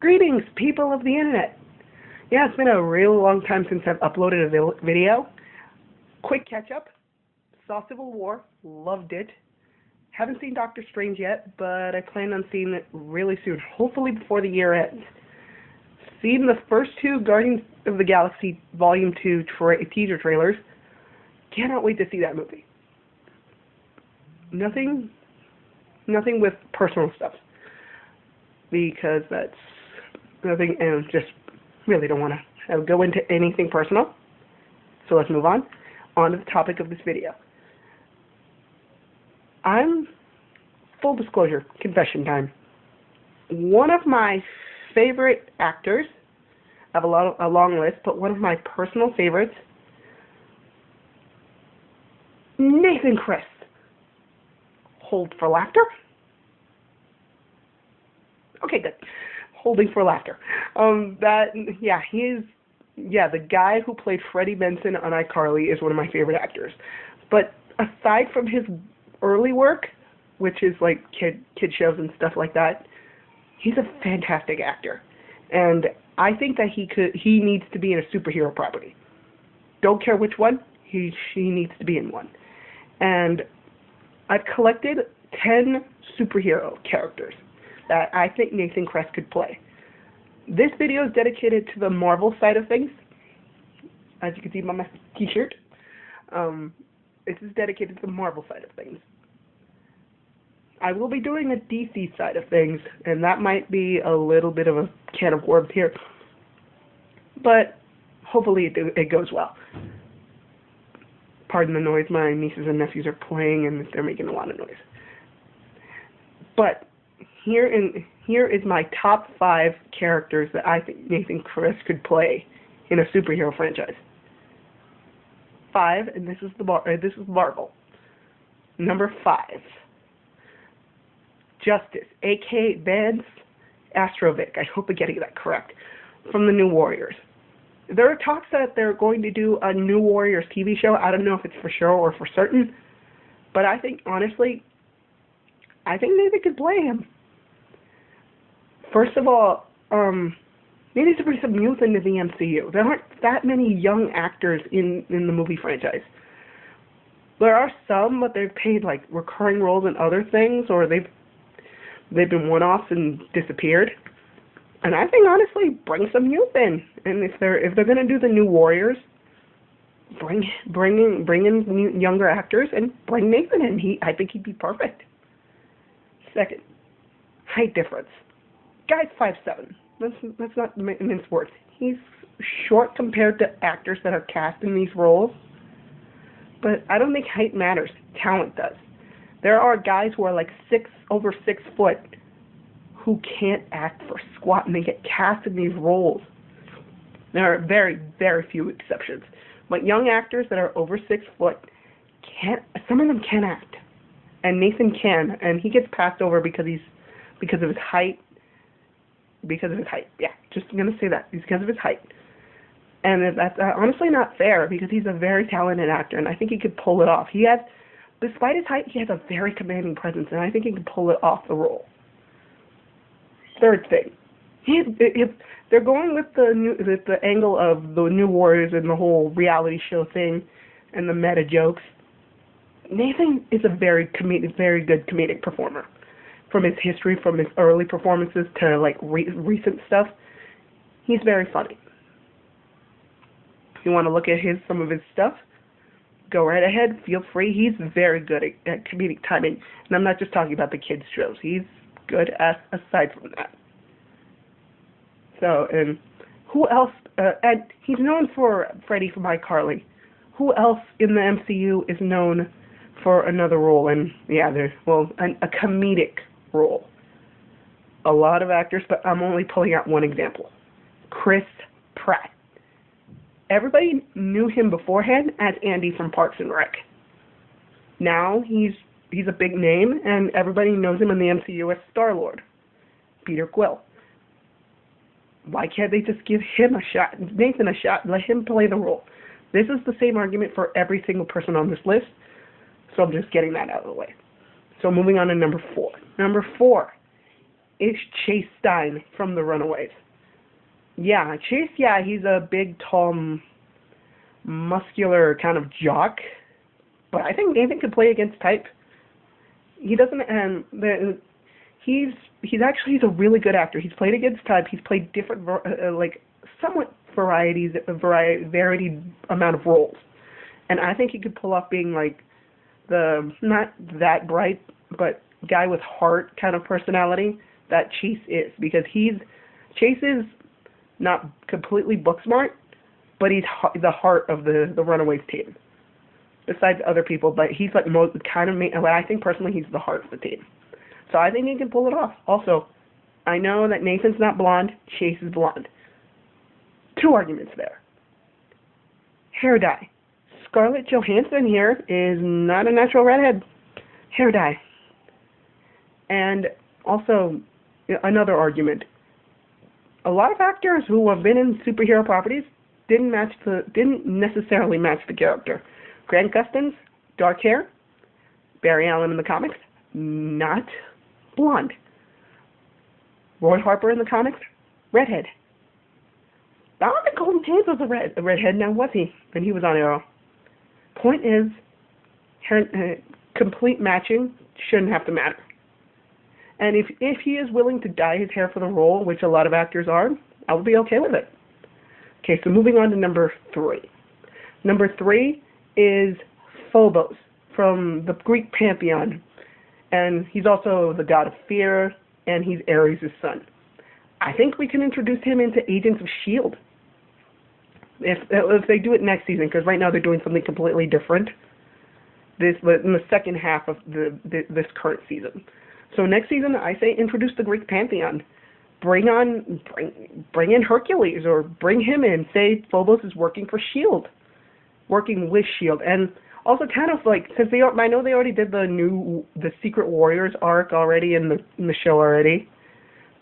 Greetings, people of the internet. Yeah, it's been a real long time since I've uploaded a video. Quick catch-up. Saw Civil War. Loved it. Haven't seen Doctor Strange yet, but I plan on seeing it really soon, hopefully before the year ends. Seen the first two Guardians of the Galaxy Volume 2 teaser trailers. Cannot wait to see that movie. Nothing with personal stuff, because that's nothing, and just really don't want to go into anything personal. So let's move on to the topic of this video. Full disclosure, confession time. One of my favorite actors, I have a long list, but one of my personal favorites, Nathan Kress. Hold for laughter. Okay, good. Holding for laughter. The guy who played Freddie Benson on iCarly is one of my favorite actors. But aside from his early work, which is like kid shows and stuff like that, he's a fantastic actor. And I think that he needs to be in a superhero property. Don't care which one, she needs to be in one. And I've collected 10 superhero characters that I think Nathan Kress could play. This video is dedicated to the Marvel side of things, as you can see by my t-shirt. This is dedicated to the Marvel side of things. I will be doing a DC side of things, and that might be a little bit of a can of worms here, but hopefully it goes well. Pardon the noise, my nieces and nephews are playing and they're making a lot of noise. But here is my top 5 characters that I think Nathan Kress could play in a superhero franchise. 5, and this is Marvel. Number 5, Justice, a.k.a. Vance Astrovic. I hope I'm getting that correct. From the New Warriors. There are talks that they're going to do a New Warriors TV show. I don't know if it's for sure or for certain, but I think, honestly, Nathan could play him. First of all, they need to bring some youth into the MCU. There aren't that many young actors in the movie franchise. There are some, but they've paid like recurring roles in other things, or they've been one-offs and disappeared. And I think, honestly, bring some youth in. And if they're going to do the New Warriors, bring in younger actors and bring Nathan in. I think he'd be perfect. Second, height difference. Guy's 5'7". Let's not mince words. He's short compared to actors that are cast in these roles. But I don't think height matters. Talent does. There are guys who are like over 6 foot who can't act for squat, and they get cast in these roles. There are very, very few exceptions. But young actors that are over 6 foot some of them can act. And Nathan can, and he gets passed over because of his height. Yeah, just gonna say that. It's because of his height. And that's honestly not fair, because he's a very talented actor, and I think he could pull it off. Despite his height, he has a very commanding presence, and I think he can pull it off the role. Third thing, if they're going with the angle of the New Warriors and the whole reality show thing and the meta jokes, Nathan is a very good comedic performer. From his history, from his early performances to like recent stuff, he's very funny. If you want to look at some of his stuff, go right ahead. Feel free. He's very good at comedic timing, and I'm not just talking about the kids shows. He's good aside from that. So, and who else? And he's known for Freddie from iCarly. Who else in the MCU is known for another role? And a comedic role. A lot of actors, but I'm only pulling out one example. Chris Pratt. Everybody knew him beforehand as Andy from Parks and Rec. Now he's a big name, and everybody knows him in the MCU as Star-Lord, Peter Quill. Why can't they just give him a shot, Nathan a shot, and let him play the role? This is the same argument for every single person on this list, so I'm just getting that out of the way. So moving on to number 4. Number 4, is Chase Stein from The Runaways. Yeah, Chase, yeah, he's a big, tall, muscular kind of jock, but I think Nathan could play against type. He doesn't, and he's a really good actor. He's played against type. He's played different, like somewhat varied amount of roles, and I think he could pull off being like the not that bright but guy with heart kind of personality that Chase is, because Chase is not completely book smart, but he's the heart of the Runaways team. Besides other people, but he's like I think personally he's the heart of the team. So I think he can pull it off. Also, I know that Nathan's not blonde, Chase is blonde. Two arguments there. Hair dye. Scarlett Johansson here is not a natural redhead. Hair dye. And also, another argument. A lot of actors who have been in superhero properties didn't necessarily match the character. Grant Gustin's dark hair. Barry Allen in the comics, not blonde. Roy Harper in the comics, redhead. Dominic Golden James was a redhead, now was he? And he was on Arrow. Point is, complete matching shouldn't have to matter. And if he is willing to dye his hair for the role, which a lot of actors are, I would be okay with it. Okay, so moving on to number 3. Number 3 is Phobos from the Greek pantheon. And he's also the god of fear, and he's Ares' son. I think we can introduce him into Agents of S.H.I.E.L.D. If they do it next season, because right now they're doing something completely different in the second half of this current season. So next season, I say introduce the Greek pantheon. Bring in Hercules, or bring him in. Say Phobos is working for S.H.I.E.L.D., working with S.H.I.E.L.D. And also kind of like, since I know they already did the Secret Warriors arc already in the show already.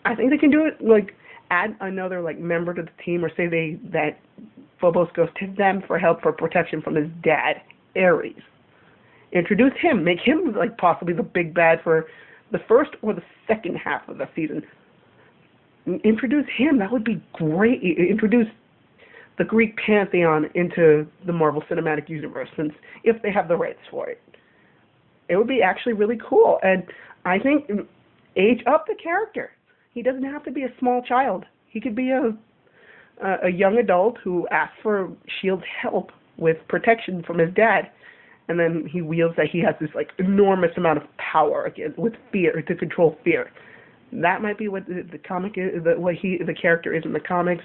I think they can do it, like add another like member to the team, or say that Phobos goes to them for help, for protection from his dad, Ares. Introduce him, make him like possibly the big bad for the first or the second half of the season. Introduce him, that would be great. Introduce the Greek pantheon into the Marvel Cinematic Universe, since if they have the rights for it. It would be actually really cool, and I think age up the character. He doesn't have to be a small child. He could be a young adult who asks for S.H.I.E.L.D.'s help with protection from his dad, and then he wields that he has this like enormous amount of power again with fear to control fear. That might be what the comic is, the character is in the comics.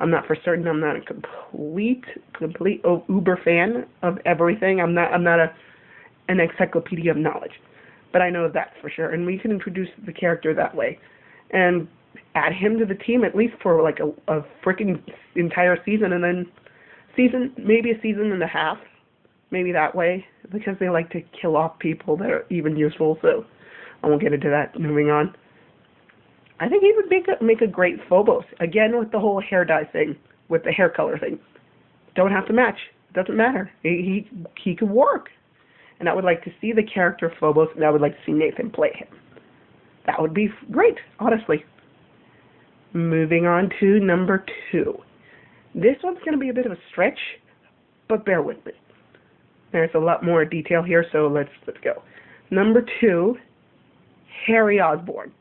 I'm not for certain. I'm not a complete uber fan of everything. I'm not an encyclopedia of knowledge, but I know that for sure. And we can introduce the character that way, and add him to the team at least for like a freaking entire season, and then maybe a season and a half, maybe that way, because they like to kill off people that are even useful. So I won't get into that. Moving on. I think he would make a great Phobos. Again, with the whole hair dye thing, with the hair color thing. Don't have to match. It doesn't matter. He could work. And I would like to see the character Phobos, and I would like to see Nathan play him. That would be great, honestly. Moving on to number 2. This one's going to be a bit of a stretch, but bear with me. There's a lot more detail here, so let's go. Number 2, Harry Osborn.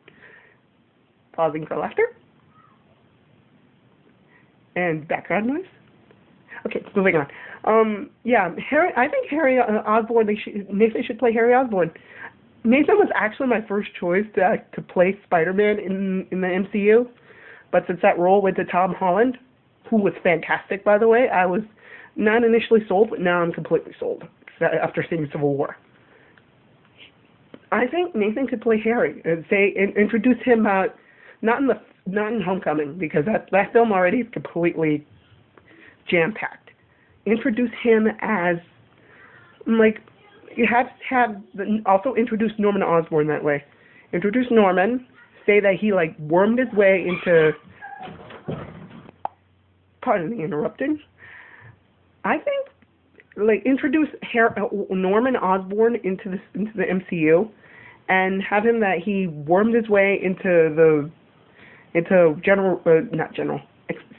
Pausing for laughter. And background noise. Okay, moving on. I think Harry Osborn, Nathan should play Harry Osborn. Nathan was actually my first choice to play Spider-Man in the MCU, but since that role went to Tom Holland, who was fantastic, by the way, I was not initially sold, but now I'm completely sold after seeing Civil War. I think Nathan could play Harry and introduce him not in Homecoming, because that film already is completely jam-packed. Introduce him as, like, you have to have, also introduce Norman Osborn that way. Introduce Norman, say that he, like, wormed his way into, pardon the interrupting. I think, like, introduce Norman Osborn into the MCU, and have him that he wormed his way into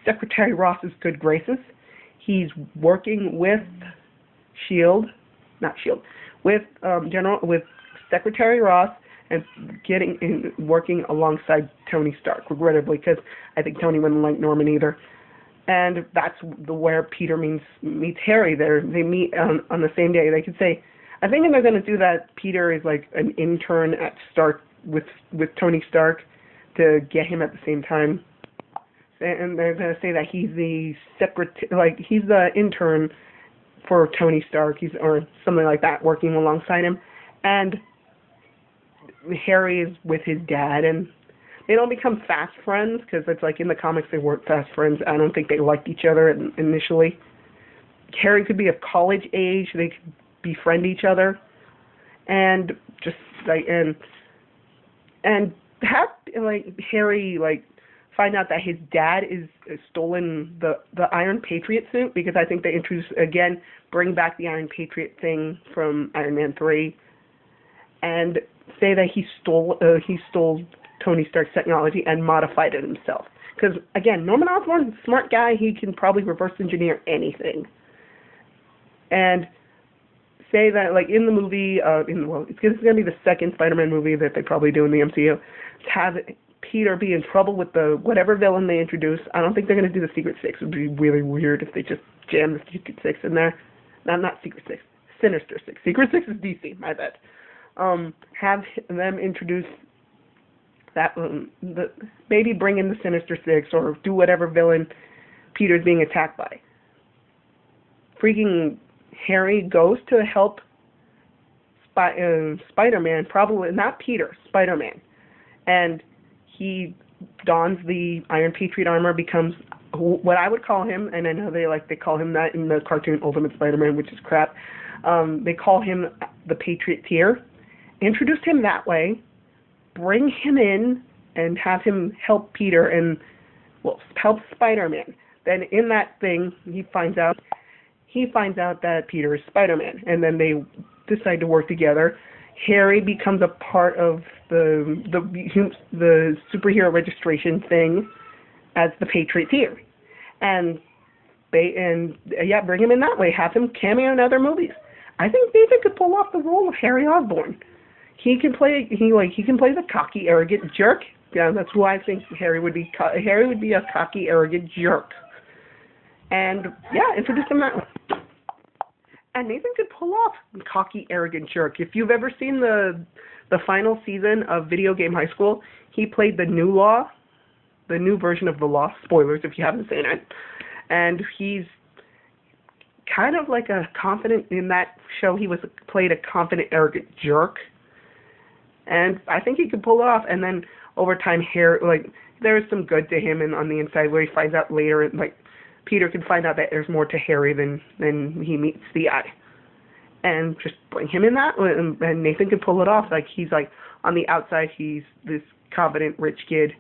Secretary Ross's good graces. He's working with with Secretary Ross and working alongside Tony Stark, regrettably, because I think Tony wouldn't like Norman either. And that's where Peter meets Harry. They meet on the same day. They could say, I think they're going to do that. Peter is like an intern at Stark with Tony Stark to get him at the same time. And they're going to say that he's the he's the intern for Tony Stark, or something like that, working alongside him. And Harry is with his dad, and they don't become fast friends, because it's like in the comics they weren't fast friends. I don't think they liked each other initially. Harry could be of college age. They could befriend each other, and just like and have Harry find out that his dad is stolen the Iron Patriot suit, because I think they bring back the Iron Patriot thing from Iron Man 3, and say that he stole Tony Stark's technology and modified it himself. Because again, Norman Osborn, smart guy, he can probably reverse engineer anything. And say that in the movie, it's going to be the second Spider-Man movie that they probably do in the MCU, have Peter be in trouble with whatever villain they introduce. I don't think they're going to do the Secret Six. It would be really weird if they just jam the Secret Six in there. No, not Secret Six. Sinister Six. Secret Six is DC, my bad. Have them introduce that, maybe bring in the Sinister Six, or do whatever villain Peter's being attacked by. Freaking Harry goes to help Spider-Man, probably not Peter, Spider-Man, and he dons the Iron Patriot armor, becomes what I would call him, and I know they call him that in the cartoon Ultimate Spider-Man, which is crap. They call him the Patrioteer. Introduce him that way, bring him in, and have him help Peter and help Spider-Man. Then in that thing, he finds out that Peter is Spider-Man, and then they decide to work together. Harry becomes a part of the superhero registration thing as the Patrioteer, and bring him in that way. Have him cameo in other movies. I think Nathan could pull off the role of Harry Osborn. He can play the cocky, arrogant jerk. Yeah, that's who I think Harry would be. Harry would be a cocky, arrogant jerk. And introduce him that way. And Nathan could pull off cocky, arrogant jerk. If you've ever seen the final season of Video Game High School, he played the new version of the Law. Spoilers if you haven't seen it. And he's kind of like a confident, in that show he played a confident, arrogant jerk. And I think he could pull it off. And then over time, there's some good to him, and on the inside, where he finds out later, Peter can find out that there's more to Harry than he meets the eye. And just bring him in that, and Nathan can pull it off. He's on the outside, he's this confident, rich kid,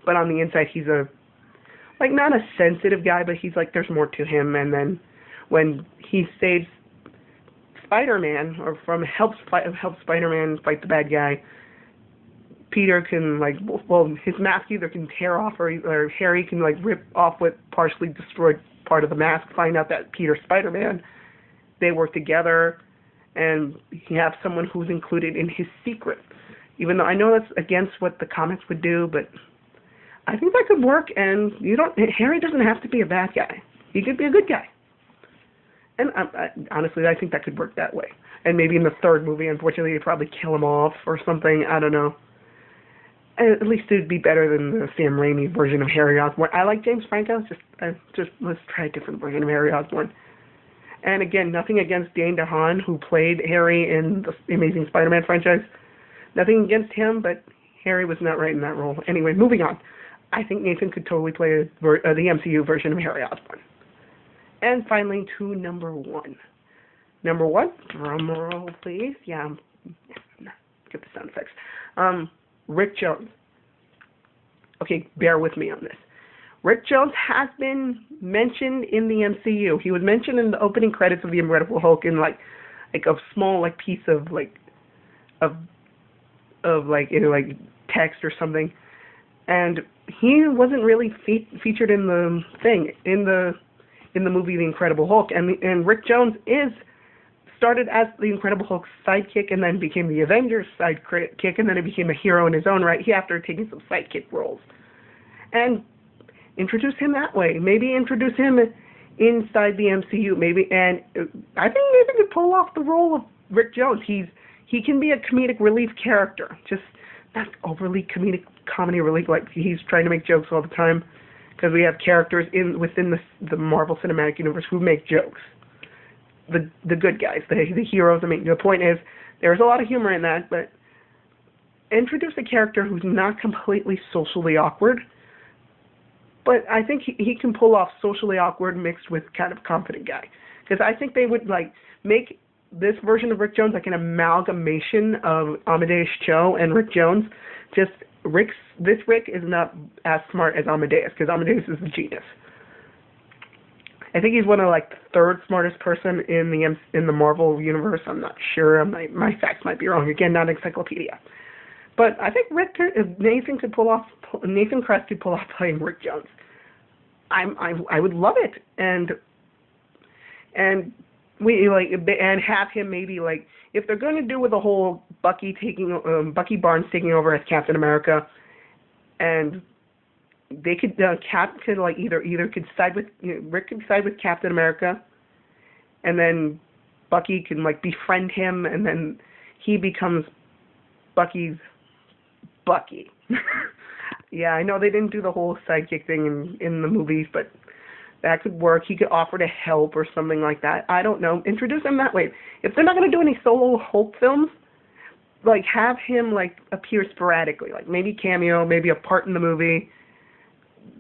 but on the inside, he's not a sensitive guy, but he's there's more to him. And then when he saves Spider-Man, or helps Spider-Man fight the bad guy, Peter can his mask either can tear off, or Harry can rip off what partially destroyed part of the mask, find out that Peter's Spider-Man. They work together, and he has someone who's included in his secret. Even though I know that's against what the comics would do, but I think that could work. And Harry doesn't have to be a bad guy. He could be a good guy. And honestly, I think that could work that way. And maybe in the third movie, unfortunately, they'd probably kill him off or something. I don't know. At least it'd be better than the Sam Raimi version of Harry Osborn. I like James Franco. Just let's try a different version of Harry Osborn. And again, nothing against Dane DeHaan, who played Harry in the Amazing Spider-Man franchise. Nothing against him, but Harry was not right in that role. Anyway, moving on. I think Nathan could totally play the MCU version of Harry Osborn. And finally, to number one. Number one, drum roll, please. Yeah, get the sound effects. Rick Jones. Okay, bear with me on this. Rick Jones has been mentioned in the MCU. He was mentioned in the opening credits of The Incredible Hulk in like a small piece of of like text or something, and he wasn't really featured in the movie The Incredible Hulk, and Rick Jones started as the Incredible Hulk's sidekick and then became the Avengers sidekick, and then he became a hero in his own right. He after taking some sidekick roles, and introduce him that way. Maybe introduce him inside the MCU. Maybe, and I think maybe could pull off the role of Rick Jones. He can be a comedic relief character, just not overly comedy relief, like he's trying to make jokes all the time, because we have characters within the Marvel Cinematic Universe who make jokes. The good guys, the heroes. I mean, the point is, there's a lot of humor in that, but introduce a character who's not completely socially awkward, but I think he can pull off socially awkward mixed with kind of confident guy. Because I think they would like make this version of Rick Jones like an amalgamation of Amadeus Cho and Rick Jones. Just this Rick is not as smart as Amadeus, because Amadeus is a genius. I think he's one of like the third smartest person in the Marvel universe. I'm not sure. My facts might be wrong. Again, not encyclopedia. But I think Nathan Kress could pull off playing Rick Jones. I would love it, and we and have him maybe like, if they're going to do with the whole Bucky Barnes taking over as Captain America, and they could Cap could like either could side with Rick could side with Captain America, and then Bucky can like befriend him, and then he becomes Bucky's Bucky. Yeah, I know they didn't do the whole sidekick thing in the movies, but that could work. He could offer to help or something like that. I don't know. Introduce him that way. If they're not going to do any solo Hulk films, like have him like appear sporadically, like maybe cameo, maybe a part in the movie.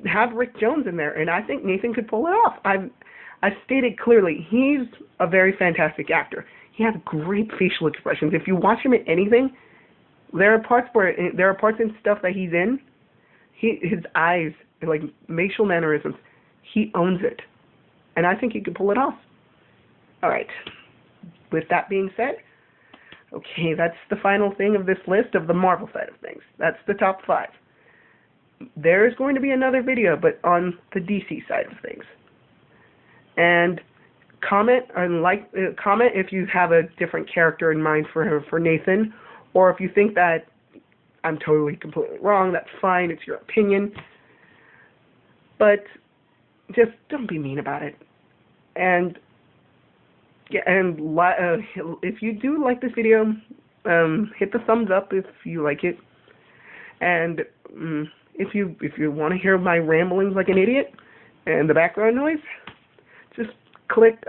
Have Rick Jones in there, and I think Nathan could pull it off. I've stated clearly, he's a very fantastic actor. He has great facial expressions. If you watch him in anything, there are parts in stuff that he's in. His eyes, like facial mannerisms, he owns it, and I think he could pull it off. All right. With that being said, okay, that's the final thing of this list of the Marvel side of things. That's the top 5. There is going to be another video, but on the DC side of things. And comment if you have a different character in mind for Nathan, or if you think that I'm totally completely wrong. That's fine. It's your opinion. But just don't be mean about it. And yeah, and if you do like this video, hit the thumbs up if you like it. And if you want to hear my ramblings like an idiot and the background noise, just click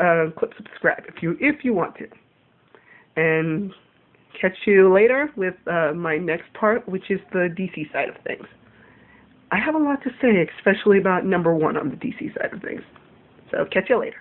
subscribe if you want to. And catch you later with my next part, which is the DC side of things. I have a lot to say, especially about number 1 on the DC side of things. So catch you later.